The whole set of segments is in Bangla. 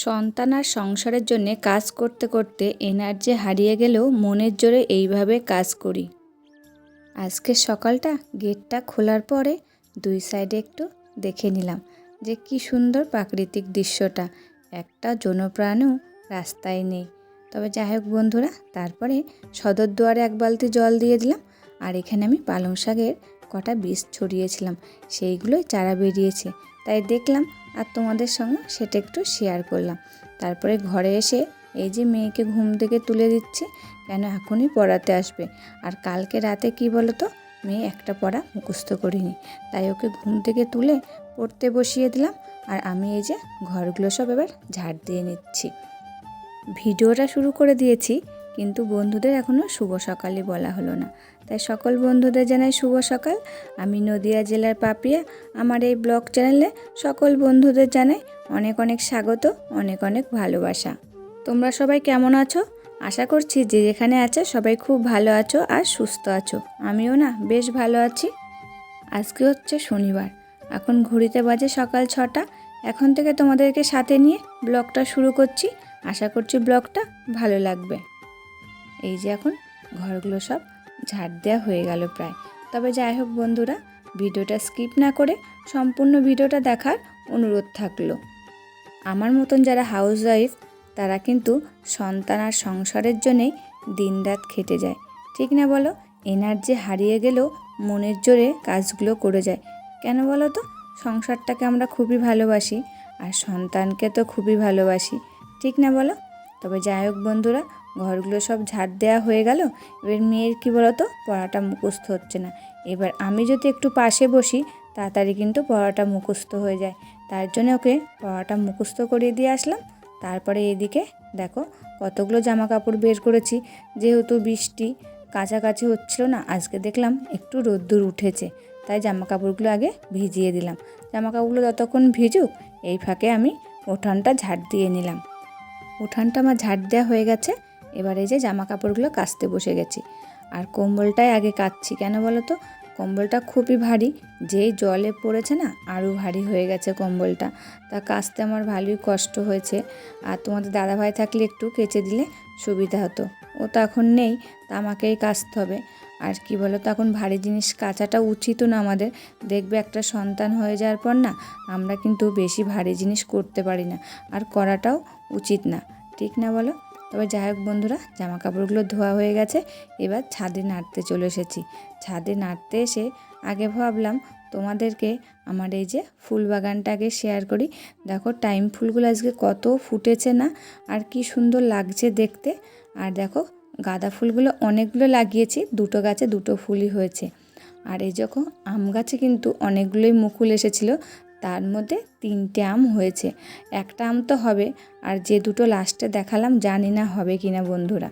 সন্তান আর সংসারের জন্যে কাজ করতে করতে এনার্জি হারিয়ে গেলেও মনের জোরে এইভাবে কাজ করি। আজকের সকালটা গেটটা খোলার পরে দুই সাইডে একটু দেখে নিলাম যে কি সুন্দর প্রাকৃতিক দৃশ্যটা। একটা জনপ্রাণীও রাস্তায় নেই। তবে যাই হোক বন্ধুরা, তারপরে সদর দুয়ারে এক বালতি জল দিয়ে দিলাম। আর এখানে আমি পালং শাকের কটা বীজ ছড়িয়েছিলাম, সেইগুলোই চারা বেরিয়েছে, তাই দেখলাম আর তোমাদের সঙ্গে সেটা একটু শেয়ার করলাম। তারপরে ঘরে এসে এই যে মেয়েকে ঘুম থেকে তুলে দিচ্ছি, কেন এখনই পড়াতে আসবে। আর কালকে রাতে কি বলো তো, মেয়ে একটা পড়া মুখস্থ করিনি, তাই ওকে ঘুম থেকে তুলে পড়তে বসিয়ে দিলাম। আর আমি এই যে ঘরগুলো সব এবার ঝাড় দিয়ে নিচ্ছি। ভিডিওটা শুরু করে দিয়েছি, কিন্তু বন্ধুদের এখনও শুভ সকালই বলা হলো না, তাই সকল বন্ধুদের জানাই শুভ সকাল। আমি নদিয়া জেলার পাপিয়া, আমার এই ব্লগ চ্যানেলে সকল বন্ধুদের জানাই অনেক অনেক স্বাগত, অনেক অনেক ভালোবাসা। তোমরা সবাই কেমন আছো? আশা করছি যে যেখানে আছে সবাই খুব ভালো আছো আর সুস্থ আছো। আমিও না বেশ ভালো আছি। আজকে হচ্ছে শনিবার, এখন ঘড়িতে বাজে সকাল 6টা। এখন থেকে তোমাদেরকে সাথে নিয়ে ব্লগটা শুরু করছি। আশা করছি ব্লগটা ভালো লাগবে। এই যে এখন ঘরগুলো সব ঝাড় দেওয়া হয়ে গেল প্রায়। তবে যাই হোক বন্ধুরা, ভিডিওটা স্কিপ না করে সম্পূর্ণ ভিডিওটা দেখার অনুরোধ থাকলো। আমার মতন যারা হাউস ওয়াইফ, তারা কিন্তু সন্তান আর সংসারের জন্যেই দিনরাত খেটে যায়, ঠিক না বলো? এনার্জি হারিয়ে গেলেও মনের জোরে কাজগুলো করে যায়। কেন বলো তো? সংসারটাকে আমরা খুবই ভালোবাসি আর সন্তানকে তো খুবই ভালোবাসি, ঠিক না বলো? তবে যাই হোক বন্ধুরা, ঘরগুলো সব ঝাড় দেওয়া হয়ে গেল। এবার মেয়ের কী বলো তো, পড়াটা মুখস্থ হচ্ছে না। এবার আমি যদি একটু পাশে বসি, তাড়াতাড়ি কিন্তু পড়াটা মুখস্থ হয়ে যায়। তার জন্য ওকে পড়াটা মুখস্থ করিয়ে দিয়ে আসলাম। তারপরে এদিকে দেখো কতগুলো জামা কাপড় বের করেছি, যেহেতু বৃষ্টি কাছাকাছি হচ্ছিল না, আজকে দেখলাম একটু রোদ্দুর উঠেছে, তাই জামা কাপড়গুলো আগে ভিজিয়ে দিলাম। জামা কাপড়গুলো যতক্ষণ ভিজুক, এই ফাঁকে আমি উঠানটা ঝাড় দিয়ে নিলাম। উঠানটা আমার ঝাড় দেওয়া হয়ে গেছে। এবার এই যে জামা কাপড়গুলো কাচতে বসে গেছি। আর কম্বলটাই আগে কাচ্ছি, কেন বলো তো? কম্বলটা খুবই ভারী, যেই জলে পড়েছে না আরও ভারী হয়ে গেছে কম্বলটা, তা কাচতে আমার ভালোই কষ্ট হয়েছে। আর তোমাদের দাদাভাই থাকলে একটু কেচে দিলে সুবিধা হতো, ও তো এখন নেই, তা আমাকেই কাচতে হবে। আর কি বলো তো, এখন ভারী জিনিস কাচাটা উচিতও না আমাদের। দেখবে একটা সন্তান হয়ে যাওয়ার পর না, আমরা কিন্তু বেশি ভারী জিনিস করতে পারি না, আর করাটাও উচিত না, ঠিক না বলো? তবে যাই হোক বন্ধুরা, জামা কাপড়গুলো ধোয়া হয়ে গেছে। এবার ছাদে নাড়তে চলে এসেছি। ছাদে নাড়তে এসে আগে ভাবলাম তোমাদেরকে আমার এই যে ফুল বাগানটাকে শেয়ার করি। দেখো টাইম ফুলগুলো আজকে কত ফুটেছে না, আর কি সুন্দর লাগছে দেখতে। আর দেখো গাঁদা ফুলগুলো অনেকগুলো লাগিয়েছি, দুটো গাছে দুটো ফুলই হয়েছে। আর এই যখন আম গাছে কিন্তু অনেকগুলোই মুকুল এসেছিল, তার মধ্যে 3টে আম হয়েছে। একটা আম তো হবে, আর যে দুটো লাস্টে দেখালাম জানি না হবে কিনা বন্ধুরা।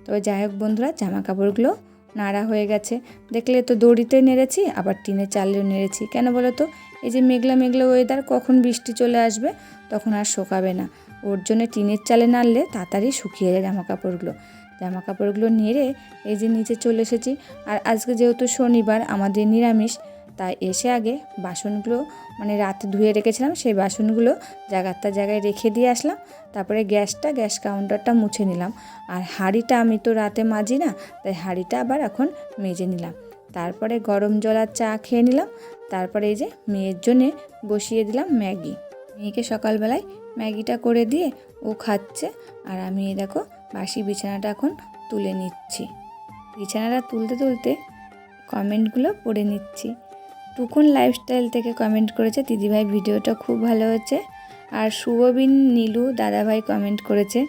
তবে যাই হোক বন্ধুরা, জামা কাপড়গুলো নাড়া হয়ে গেছে। দেখলে তো দড়িতে নেড়েছি, আবার টিনের চালেও নেড়েছি। কেন বলো তো? এই যে মেঘলা মেঘলা ওয়েদার, কখন বৃষ্টি চলে আসবে, তখন আর শুকাবে না। ওর জন্য টিনের চালে নাড়লে তাড়াতাড়ি শুকিয়ে যায় জামা কাপড়গুলো। জামা কাপড়গুলো নেড়ে এই যে নিচে চলে এসেছি। আর আজকে যেহেতু শনিবার, আমাদের নিরামিষ, তাই এসে আগে বাসনগুলো মানে রাতে ধুয়ে রেখেছিলাম, সেই বাসনগুলো জায়গার জায়গায় রেখে দিয়ে আসলাম। তারপরে গ্যাস কাউন্টারটা মুছে নিলাম। আর হাঁড়িটা আমি তো রাতে মাজি না, তাই হাঁড়িটা আবার এখন মেজে নিলাম। তারপরে গরম জল আর চা খেয়ে নিলাম। তারপরে এই যে মেয়ের জন্যে বসিয়ে দিলাম ম্যাগি। মেয়েকে সকালবেলায় ম্যাগিটা করে দিয়ে ও খাচ্ছে। আর আমি এই দেখো বাসি বিছানাটা এখন তুলে নিচ্ছি। বিছানাটা তুলতে তুলতে কমেন্টগুলো পড়ে নিচ্ছি। টুকুন লাইফস্টাইল থেকে কমেন্ট করেছে, দিদিভাই ভিডিওটা খুব ভালো হয়েছে। আর শুভবিন নীলু দাদাভাই কমেন্ট করেছে।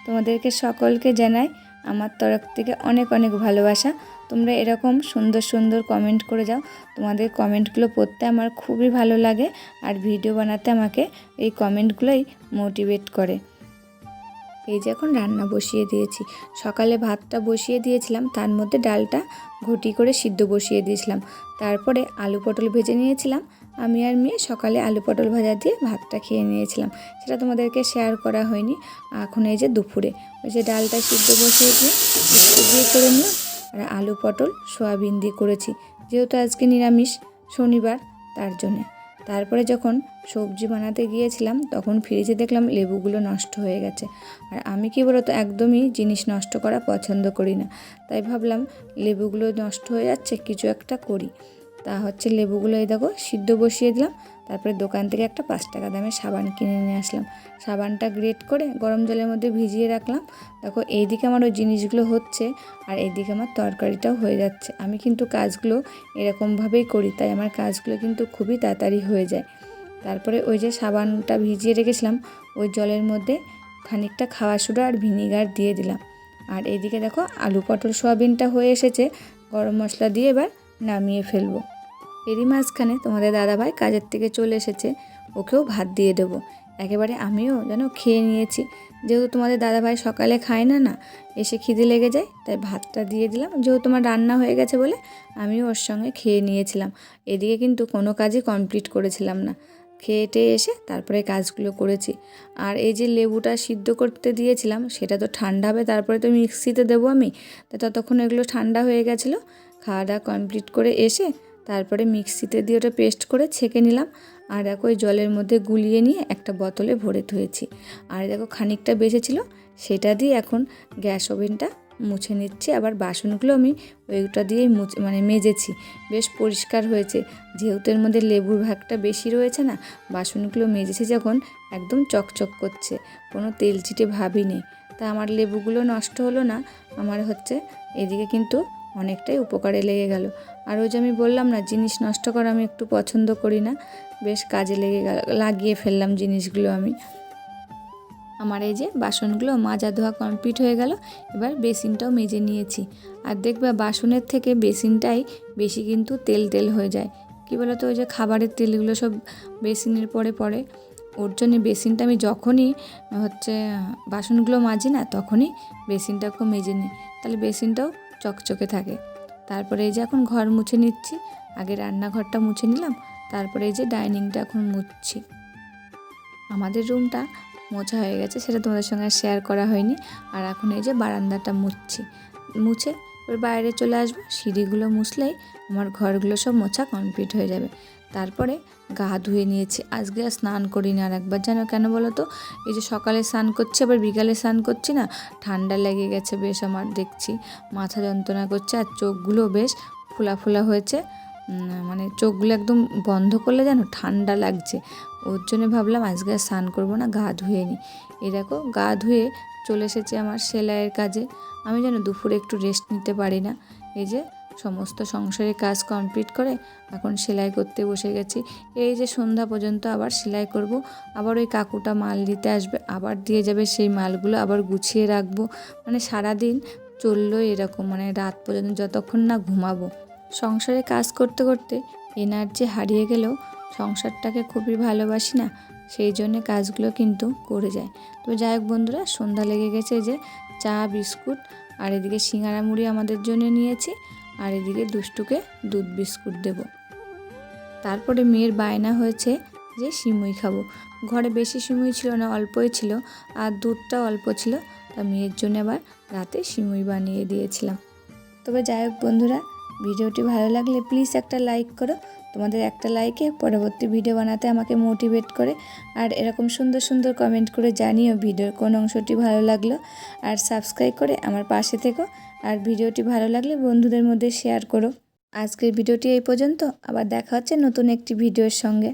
তোমাদেরকে সকলকে জানাই আমার তরফ থেকে অনেক অনেক ভালোবাসা। তোমরা এরকম সুন্দর সুন্দর কমেন্ট করে যাও। তোমাদের কমেন্টগুলো পড়তে আমার খুবই ভালো লাগে, আর ভিডিও বানাতে আমাকে এই কমেন্টগুলোই মোটিভেট করে। এই যে এখন রান্না বসিয়ে দিয়েছি। সকালে ভাতটা বসিয়ে দিয়েছিলাম, তার মধ্যে ডালটা ঘটি করে সিদ্ধ বসিয়ে দিয়েছিলাম। তারপরে আলু পটল ভেজে নিয়েছিলাম। আমি আর মেয়ে সকালে আলু পটল ভাজা দিয়ে ভাতটা খেয়ে নিয়েছিলাম, সেটা তোমাদেরকে শেয়ার করা হয়নি। এখন এই যে দুপুরে ওই যে ডালটা সিদ্ধ বসিয়ে দিয়ে একটু দিয়ে করে নিলাম। আর আলু পটল সয়াবিন দিয়ে করেছি, যেহেতু আজকে নিরামিষ শনিবার, তার জন্যে। তারপরে যখন সবজি বানাতে গিয়েছিলাম তখন ফ্রিজে দেখলাম লেবুগুলো নষ্ট হয়ে গেছে। আর আমি কি বলতো একদমই জিনিস নষ্ট করা পছন্দ করি না, তাই ভাবলাম লেবুগুলো নষ্ট হয়ে যাচ্ছে, কিছু একটা করি। তা হচ্ছে লেবুগুলো এই দেখো সিদ্ধ বসিয়ে দিলাম। তারপরে দোকান থেকে একটা 5 টাকা দামের সাবান কিনে নিয়ে আসলাম। সাবানটা গ্রেট করে গরম জলের মধ্যে ভিজিয়ে রাখলাম। দেখো এইদিকে আমার ওই জিনিসগুলো হচ্ছে আর এইদিকে আমার তরকারিটাও হয়ে যাচ্ছে। আমি কিন্তু কাজগুলো এরকমভাবেই করি, তাই আমার কাজগুলো কিন্তু খুবই তাড়াতাড়ি হয়ে যায়। তারপরে ওই যে সাবানটা ভিজিয়ে রেখেছিলাম ওই জলের মধ্যে খানিকটা খাওয়া সোডা আর ভিনিগার দিয়ে দিলাম। আর এইদিকে দেখো আলু পটল সোয়াবিনটা হয়ে এসেছে, গরম মশলা দিয়ে এবার নামিয়ে ফেলবো। এরই মাঝখানে তোমাদের দাদাভাই কাজের থেকে চলে এসেছে, ওকেও ভাত দিয়ে দেবো। একেবারে আমিও যেন খেয়ে নিয়েছি, যেহেতু তোমাদের দাদাভাই সকালে খায় না, এসে খিদে লেগে যায়, তাই ভাতটা দিয়ে দিলাম। যেহেতু তোমার রান্না হয়ে গেছে বলে আমিও ওর সঙ্গে খেয়ে নিয়েছিলাম। এদিকে কিন্তু কোনো কাজই কমপ্লিট করেছিলাম না, খেয়ে টেয়ে এসে তারপরে কাজগুলো করেছি। আর এই যে লেবুটা সিদ্ধ করতে দিয়েছিলাম সেটা তো ঠান্ডা হবে, তারপরে তো মিক্সিতে দেবো আমি, তো ততক্ষণ এগুলো ঠান্ডা হয়ে গেছিলো। খাওয়া দাওয়া কমপ্লিট করে এসে তারপরে মিক্সিতে দিয়ে ওটা পেস্ট করে ছেঁকে নিলাম। আর দেখো ওই জলের মধ্যে গুলিয়ে নিয়ে একটা বোতলে ভরে ধুয়েছি। আর দেখো খানিকটা বেঁচেছিল, সেটা দিয়ে এখন গ্যাস ওভেনটা মুছে নিচ্ছি। আবার বাসনগুলো আমি ওইটা দিয়েই মেজেছি, বেশ পরিষ্কার হয়েছে। যেহেতু এর মধ্যে লেবুর ভাগটা বেশি রয়েছে না, বাসনগুলো মেজেছি যখন একদম চকচক করছে, কোনো তেল চিটে ভাবই নেই। তা আমার লেবুগুলো নষ্ট হলো না, আমার হচ্ছে এদিকে কিন্তু অনেকটাই উপকারে লেগে গেল। আর ওই যে আমি বললাম না জিনিস নষ্ট করা আমি একটু পছন্দ করি না, বেশ কাজে লাগিয়ে ফেললাম জিনিসগুলো আমি। আমার এই যে বাসনগুলো মাজা ধোয়া কমপ্লিট হয়ে গেল। এবার বেসিনটাও মেজে নিয়েছি। আর দেখবে বাসনের থেকে বেসিনটাই বেশি কিন্তু তেল তেল হয়ে যায়। কী বলো তো, ওই যে খাবারের তেলগুলো সব বেসিনের পরে পড়ে, ওর জন্যে বেসিনটা আমি যখনই হচ্ছে বাসনগুলো মাজি না তখনই বেসিনটাকেও মেজে নিই, তাহলে বেসিনটাও চকচকে থাকে। তারপরে এই যে এখন ঘর মুছে নিচ্ছি। আগে রান্নাঘরটা মুছে নিলাম, তারপরে এই যে ডাইনিংটা এখন মুছছি। আমাদের রুমটা মোছা হয়ে গেছে, সেটা তোমাদের সঙ্গে শেয়ার করা হয়নি। আর এখন এই যে বারান্দাটা মুছে এবার বাইরে চলে আসবো। সিঁড়িগুলো মুছলেই আমার ঘরগুলো সব মোছা কমপ্লিট হয়ে যাবে। তারপরে গা ধুয়ে নিয়েছি, আজকে আর স্নান করিনি আর একবার, জানো কেন বলো তো? এই যে সকালে স্নান করছি আবার বিকালে স্নান করছি না, ঠান্ডা লেগে গেছে বেশ আমার, দেখছি মাথা যন্ত্রণা করছে আর চোখগুলো বেশ ফোলা ফোলা হয়েছে। মানে চোখগুলো একদম বন্ধ করলে যেন ঠান্ডা লাগছে, ওর জন্য ভাবলাম আজকে আর স্নান করবো না, গা ধুয়ে নিই। এই দেখো গা ধুয়ে চলে এসেছে আমার সেলাইয়ের কাজে। আমি যেন দুপুরে একটু রেস্ট নিতে পারি না। এই যে সমস্ত সংসারের কাজ কমপ্লিট করে এখন সেলাই করতে বসে গেছি। এই যে সন্ধ্যা পর্যন্ত আবার সেলাই করব, আবার ওই কাকুটা মাল দিতে আসবে, আবার দিয়ে যাবে, সেই মালগুলো আবার গুছিয়ে রাখবো। মানে সারাদিন চললো এরকম, মানে রাত পর্যন্ত যতক্ষণ না ঘুমাবো। সংসারে কাজ করতে করতে এনার্জি হারিয়ে গেলেও সংসারটাকে খুবই ভালোবাসি না, সেই জন্যে কাজগুলো কিন্তু করে যায়। তো যাই হোক বন্ধুরা, সন্ধ্যা লেগে গেছে, যে চা বিস্কুট আর এদিকে সিঙ্গারা মুড়ি আমাদের জন্য নিয়েছি, আর এদিকে দুষ্টুকে দুধ বিস্কুট দেব। তারপরে মেয়ের বায়না হয়েছে যে সিমুই খাবো। ঘরে বেশি সিমুই ছিল না, অল্পই ছিল, আর দুধটাও অল্প ছিল, তা মেয়ের জন্য আবার রাতে সিমুই বানিয়ে দিয়েছিলাম। তবে যাই হোক বন্ধুরা, ভিডিওটি ভালো লাগলে প্লিজ একটা লাইক করো। তোমাদের একটা লাইকে পরবর্তী ভিডিও বানাতে আমাকে মোটিভেট করে। আর এরকম সুন্দর সুন্দর কমেন্ট করে জানিও ভিডিওর কোন অংশটি ভালো লাগলো। আর সাবস্ক্রাইব করে আমার পাশে থেকো। আর ভিডিওটি ভালো লাগলে বন্ধুদের মধ্যে শেয়ার করো। আজকের ভিডিওটি এই পর্যন্ত, আবার দেখা হচ্ছে নতুন একটি ভিডিওর সঙ্গে।